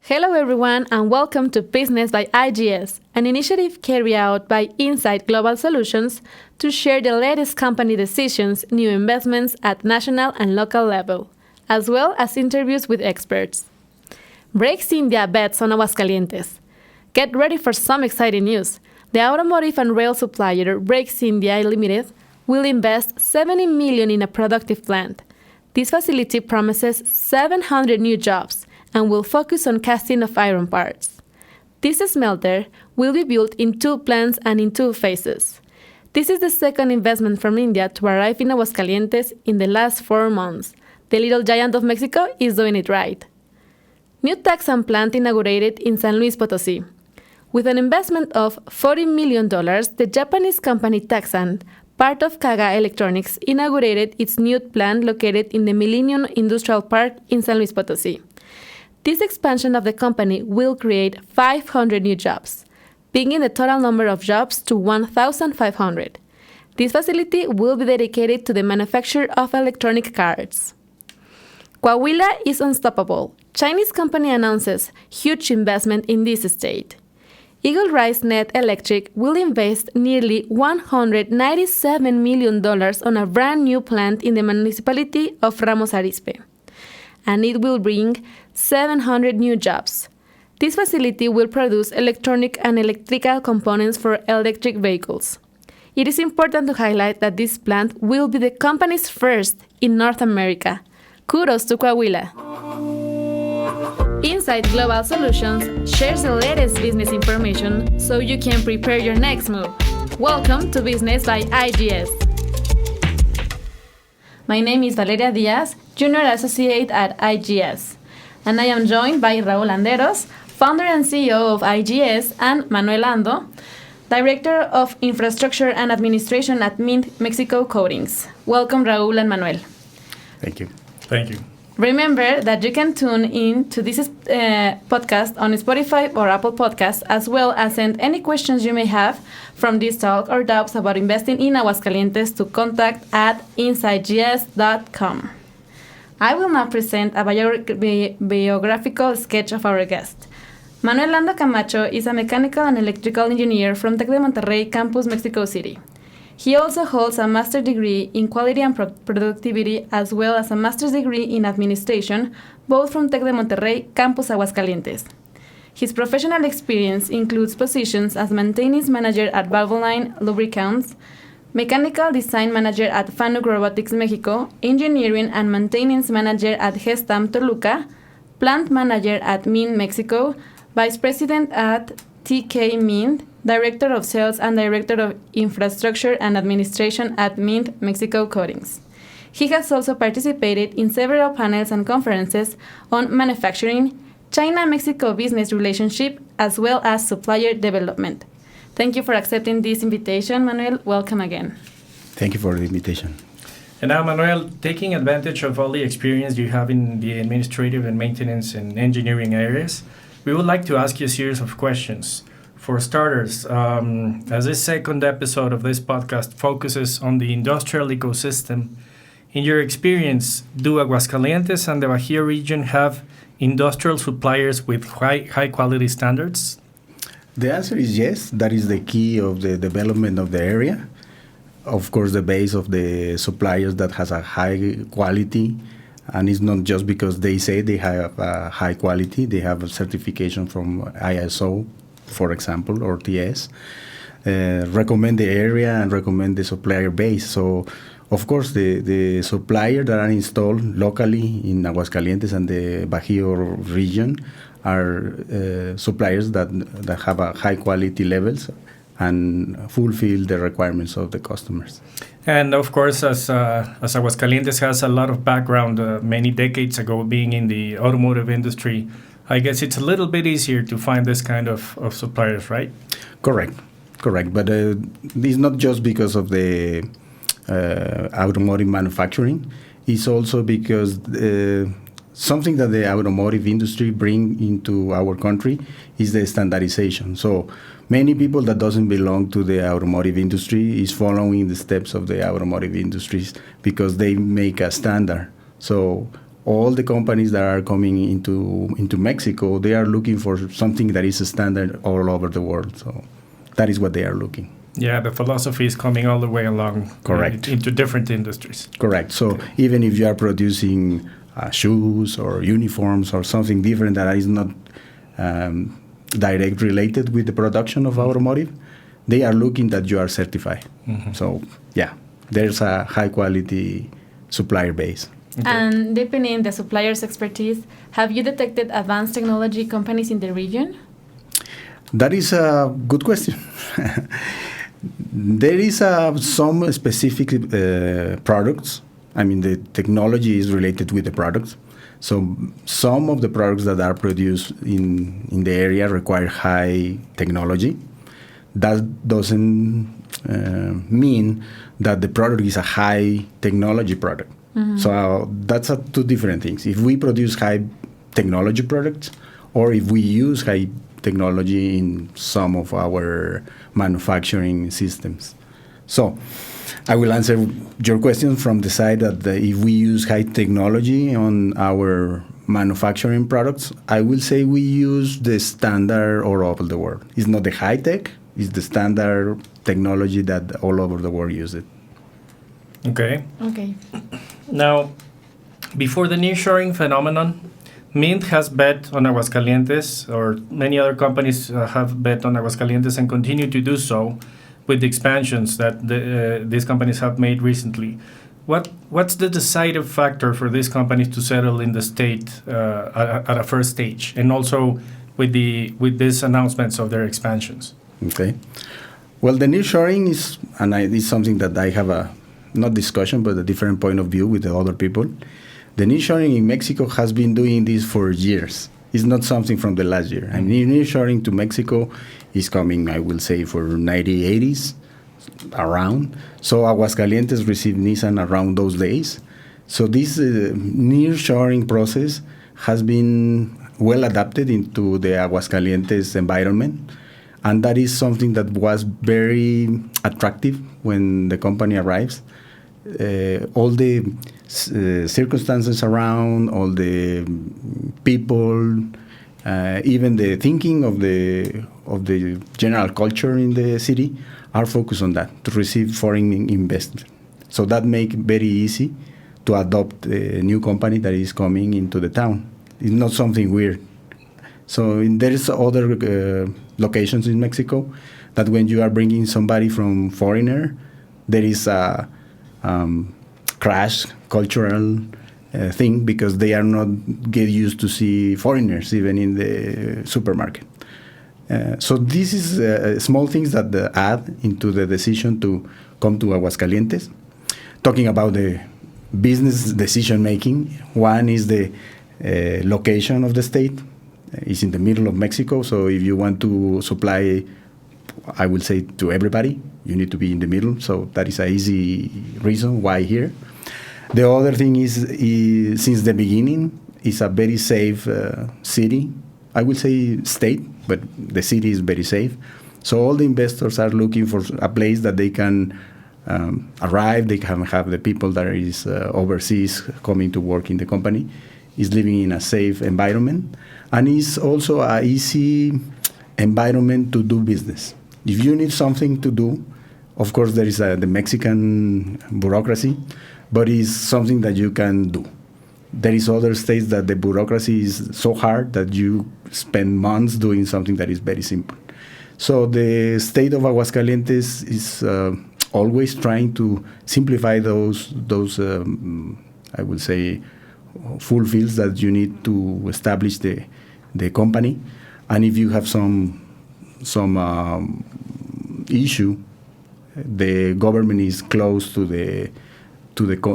Hello everyone and welcome to Business by IGS, an initiative carried out by Insight Global Solutions to share the latest company decisions, new investments at national and local level, as well as interviews with experts. Breaks India bets on Aguascalientes. Get ready for some exciting news. The automotive and rail supplier Breaks India Limited will invest $70 million in a productive plant. This facility promises 700 new jobs and will focus on casting of iron parts. This smelter will be built in 2 plants and in 2 phases. This is the second investment from India to arrive in Aguascalientes in the last 4 months. The little giant of Mexico is doing it right. New Taxan plant inaugurated in San Luis Potosí. With an investment of $40 million, the Japanese company Taxan, part of Kaga Electronics, inaugurated its new plant located in the Millennium Industrial Park in San Luis Potosí. This expansion of the company will create 500 new jobs, bringing the total number of jobs to 1,500. This facility will be dedicated to the manufacture of electronic cards. Coahuila is unstoppable. Chinese company announces huge investment in this state. Eagle Rise Net Electric will invest nearly $197 million on a brand new plant in the municipality of Ramos Arizpe, and it will bring 700 new jobs. This facility will produce electronic and electrical components for electric vehicles. It is important to highlight that this plant will be the company's first in North America. Kudos to Coahuila. Insight Global Solutions shares the latest business information so you can prepare your next move. Welcome to Business by IGS. My name is Valeria Diaz, Junior Associate at IGS, and I am joined by Raúl Anderos, founder and CEO of IGS, and Manuel Ando, Director of Infrastructure and Administration at Mint Mexico Coatings. Welcome, Raúl and Manuel. Thank you. Thank you. Remember that you can tune in to this podcast on Spotify or Apple Podcasts, as well as send any questions you may have from this talk or doubts about investing in Aguascalientes to contact@insightgs.com. I will now present a biographical sketch of our guest. Manuel Ando Camacho is a mechanical and electrical engineer from Tec de Monterrey campus, Mexico City. He also holds a master's degree in quality and productivity, as well as a master's degree in administration, both from Tec de Monterrey campus, Aguascalientes. His professional experience includes positions as maintenance manager at Valvoline Lubricants, mechanical design manager at Fanuc Robotics Mexico, engineering and maintenance manager at Gestam Toluca, plant manager at Mint Mexico, vice president at TK Mint, Director of Sales and Director of Infrastructure and Administration at Mint Mexico Coatings. He has also participated in several panels and conferences on manufacturing, China-Mexico business relationship, as well as supplier development. Thank you for accepting this invitation, Manuel. Welcome again. Thank you for the invitation. And now, Manuel, taking advantage of all the experience you have in the administrative and maintenance and engineering areas, we would like to ask you a series of questions. For starters, as this second episode of this podcast focuses on the industrial ecosystem, in your experience, do Aguascalientes and the Bajio region have industrial suppliers with high quality standards? The answer is yes. That is the key of the development of the area. Of course, the base of the suppliers that has a high quality, and it's not just because they say they have a high quality. They have a certification from ISO, for example, or TS, recommend the area and recommend the supplier base. So, of course, the supplier that are installed locally in Aguascalientes and the Bajio region are suppliers that have a high quality levels and fulfill the requirements of the customers. And of course, as Aguascalientes has a lot of background, many decades ago being in the automotive industry, I guess it's a little bit easier to find this kind of suppliers, right? Correct. But it's not just because of the automotive manufacturing. It's also because something that the automotive industry bring into our country is the standardization. So many people that doesn't belong to the automotive industry is following the steps of the automotive industries because they make a standard. So all the companies that are coming into Mexico, they are looking for something that is a standard all over the world. So that is what they are looking. Yeah, the philosophy is coming all the way along. Correct. Into different industries. Correct. So even if you are producing shoes or uniforms or something different that is not direct related with the production of automotive, they are looking that you are certified. Mm-hmm. So yeah, there's a high quality supplier base. Okay. And depending on the supplier's expertise, have you detected advanced technology companies in the region? That is a good question. There is some specific products. I mean, the technology is related with the products. So some of the products that are produced in the area require high technology. That doesn't mean that the product is a high technology product. Mm-hmm. So that's two different things. If we produce high technology products, or if we use high technology in some of our manufacturing systems. So I will answer your question from the side that if we use high technology on our manufacturing products, I will say we use the standard all over the world. It's not the high tech, it's the standard technology that all over the world use it. Okay. Now, before the nearshoring phenomenon, Mint has bet on Aguascalientes, or many other companies have bet on Aguascalientes and continue to do so with the expansions that these companies have made recently. What's the decisive factor for these companies to settle in the state at a first stage, and also with these announcements of their expansions? Okay. Well, the nearshoring is, and it's something that I have a not discussion, but a different point of view with the other people. The nearshoring in Mexico has been doing this for years. It's not something from the last year. I mean, nearshoring to Mexico is coming, I will say, for 1980s, around. So Aguascalientes received Nissan around those days. So this nearshoring process has been well adapted into the Aguascalientes environment. And that is something that was very attractive when the company arrives. All the circumstances around, all the people, even the thinking of the general culture in the city are focused on that, to receive foreign investment. So that makes it very easy to adopt a new company that is coming into the town. It's not something weird. So there is other locations in Mexico that when you are bringing somebody from foreigner, there is a crash cultural thing because they are not get used to see foreigners even in the supermarket. So this is small things that add into the decision to come to Aguascalientes. Talking about the business decision making, one is the location of the state. It's in the middle of Mexico, so if you want to supply, I will say, to everybody, you need to be in the middle. So that is an easy reason why here. The other thing is since the beginning, it's a very safe city. I will say state, but the city is very safe. So all the investors are looking for a place that they can arrive. They can have the people that is overseas coming to work in the company, is living in a safe environment. And it's also an easy environment to do business. If you need something to do, of course, there is the Mexican bureaucracy, but it's something that you can do. There is other states that the bureaucracy is so hard that you spend months doing something that is very simple. So the state of Aguascalientes is always trying to simplify those I would say, full fields that you need to establish the company. And if you have some issue, the government is close to the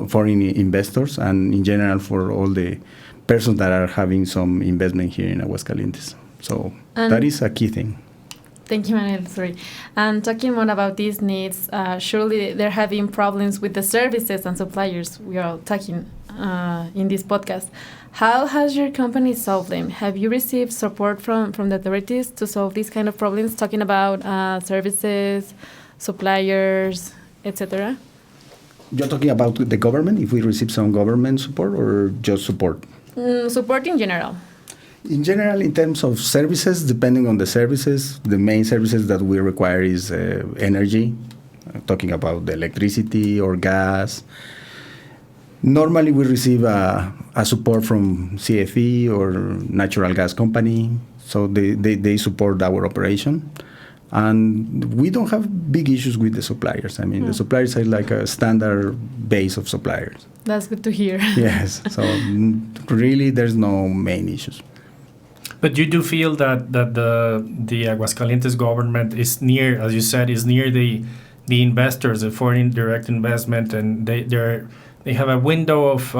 foreign investors and in general for all the persons that are having some investment here in Aguascalientes. So that is a key thing. Thank you, Manuel. Sorry. And talking more about these needs, surely they're having problems with the services and suppliers we are all talking in this podcast. How has your company solved them? Have you received support from the authorities to solve these kind of problems, talking about services, suppliers, etc.? You're talking about the government, if we receive some government support or just support? Support in general. In general, in terms of services, depending on the services, the main services that we require is energy, talking about the electricity or gas. Normally, we receive a support from CFE or natural gas company, so they support our operation. And we don't have big issues with the suppliers. I mean, the suppliers are like a standard base of suppliers. That's good to hear. Yes, so really there's no main issues. But you do feel that the Aguascalientes government is near, as you said, is near the investors, the foreign direct investment, and they have a window of,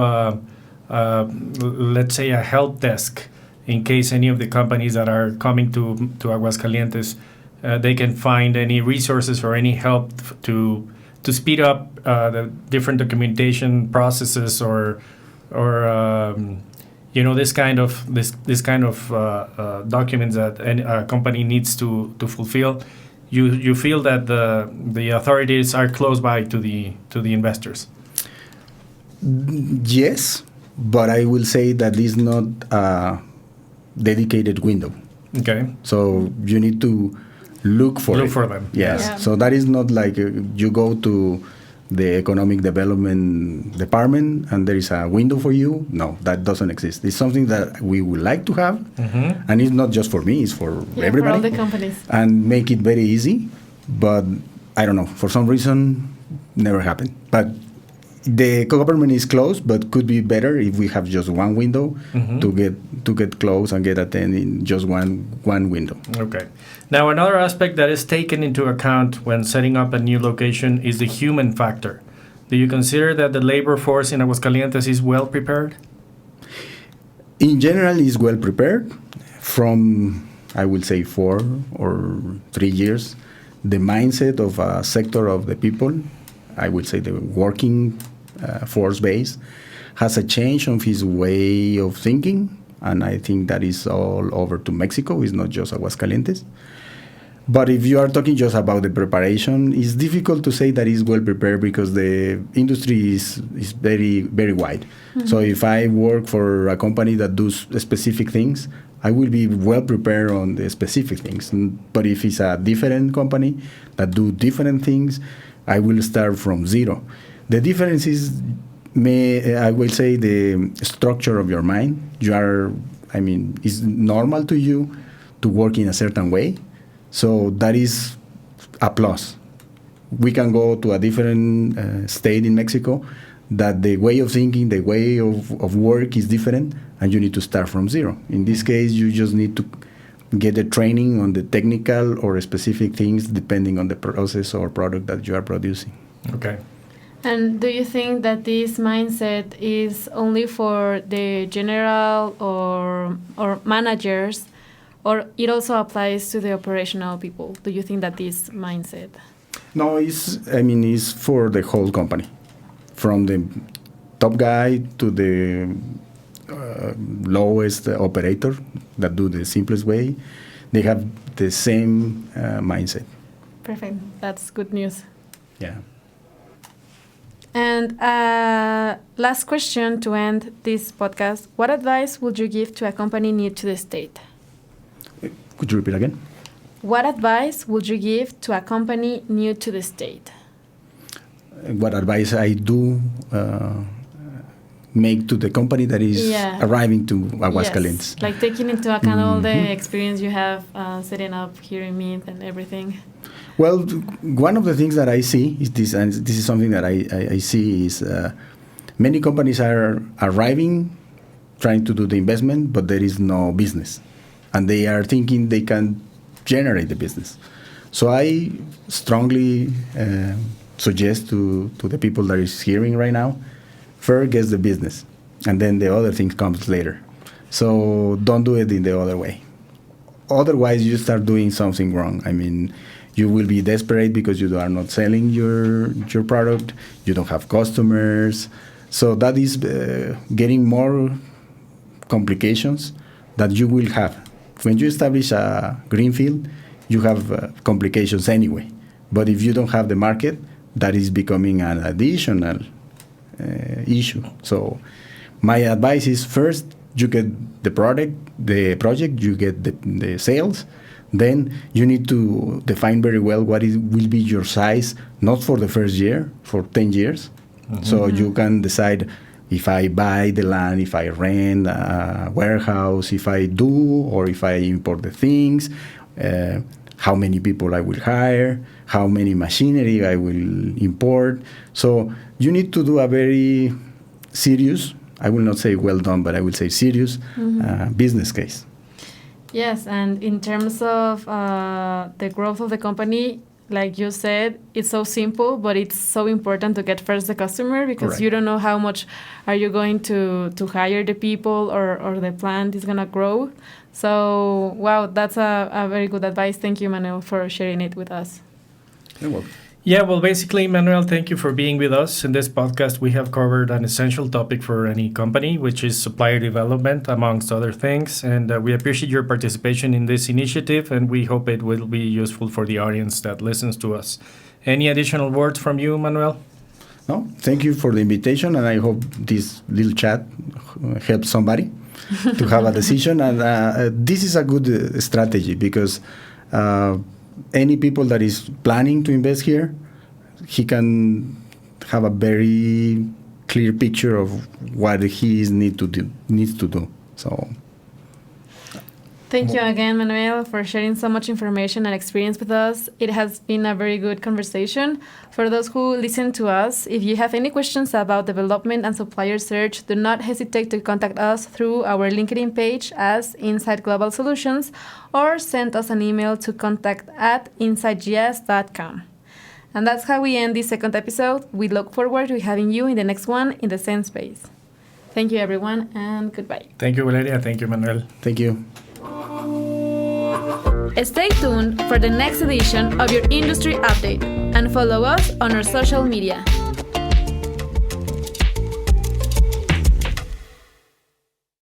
let's say, a help desk in case any of the companies that are coming to Aguascalientes, they can find any resources or any help to speed up the different documentation processes or this kind of documents that a company needs to fulfill. You feel that the authorities are close by to the investors. Yes, but I will say that is not a dedicated window. Okay. So you need to look for them. Yes. Yeah. So that is not like you go to the economic development department and there is a window for you. No, that doesn't exist. It's something that we would like to have, and it's not just for me, it's for everybody. For all the companies. And make it very easy, but I don't know, for some reason, never happened. But the government is close, but could be better if we have just one window to get close and get attended in just one window. Okay. Now, another aspect that is taken into account when setting up a new location is the human factor. Do you consider that the labor force in Aguascalientes is well prepared? In general, is well prepared. From, I will say, 4 or 3 years, the mindset of a sector of the people, I would say the working force base, has a change of his way of thinking, and I think that is all over to Mexico. It's not just Aguascalientes. But if you are talking just about the preparation, it's difficult to say that it's well prepared because the industry is very, very wide. So if I work for a company that does specific things, I will be well prepared on the specific things. But if it's a different company that do different things, I will start from zero. The difference is, I will say, the structure of your mind. It's normal to you to work in a certain way. So that is a plus. We can go to a different state in Mexico that the way of thinking, the way of work is different, and you need to start from zero. In this case, you just need to get the training on the technical or specific things depending on the process or product that you are producing. Okay. And do you think that this mindset is only for the general or managers, or it also applies to the operational people? Do you think that this mindset? No, it's for the whole company, from the top guy to the lowest operator that do the simplest way. They have the same mindset. Perfect. That's good news. Yeah. And last question to end this podcast. What advice would you give to a company new to the state? Could you repeat again? What advice would you give to a company new to the state? What advice I do make to the company that is arriving to Aguascalientes? Yes, like taking into account all the experience you have setting up here in Mint and everything. Well, one of the things that I see is this, and this is something that I see, is many companies are arriving, trying to do the investment, but there is no business. And they are thinking they can generate the business. So I strongly suggest to the people that is hearing right now, first get the business, and then the other thing comes later. So don't do it in the other way. Otherwise, you start doing something wrong. I mean, you will be desperate because you are not selling your product. You don't have customers. So that is getting more complications that you will have. When you establish a greenfield, you have complications anyway. But if you don't have the market, that is becoming an additional issue. So my advice is first you get the project, you get the sales. Then you need to define very well what will be your size, not for the first year, for 10 years. Mm-hmm. So you can decide if I buy the land, if I rent a warehouse, if I do, or if I import the things, how many people I will hire, how many machinery I will import. So you need to do a very serious, I will not say well done, but I will say serious business case. Yes, and in terms of the growth of the company, like you said, it's so simple, but it's so important to get first the customer, because Correct. You don't know how much are you going to hire the people or the plant is going to grow. So, wow, that's a very good advice. Thank you, Manuel, for sharing it with us. You're welcome. Yeah, well, basically, Manuel, thank you for being with us. In this podcast, we have covered an essential topic for any company, which is supplier development, amongst other things. And we appreciate your participation in this initiative, and we hope it will be useful for the audience that listens to us. Any additional words from you, Manuel? No, thank you for the invitation, and I hope this little chat helps somebody to have a decision. And this is a good strategy, because any people that is planning to invest here, he can have a very clear picture of what he needs to do. So, thank you again, Manuel, for sharing so much information and experience with us. It has been a very good conversation. For those who listen to us, if you have any questions about development and supplier search, do not hesitate to contact us through our LinkedIn page as Insight Global Solutions, or send us an email to contact@insightgs.com. And that's how we end this second episode. We look forward to having you in the next one in the same space. Thank you, everyone, and goodbye. Thank you, Valeria. Thank you, Manuel. thank you. Stay tuned for the next edition of your industry update and follow us on our social media.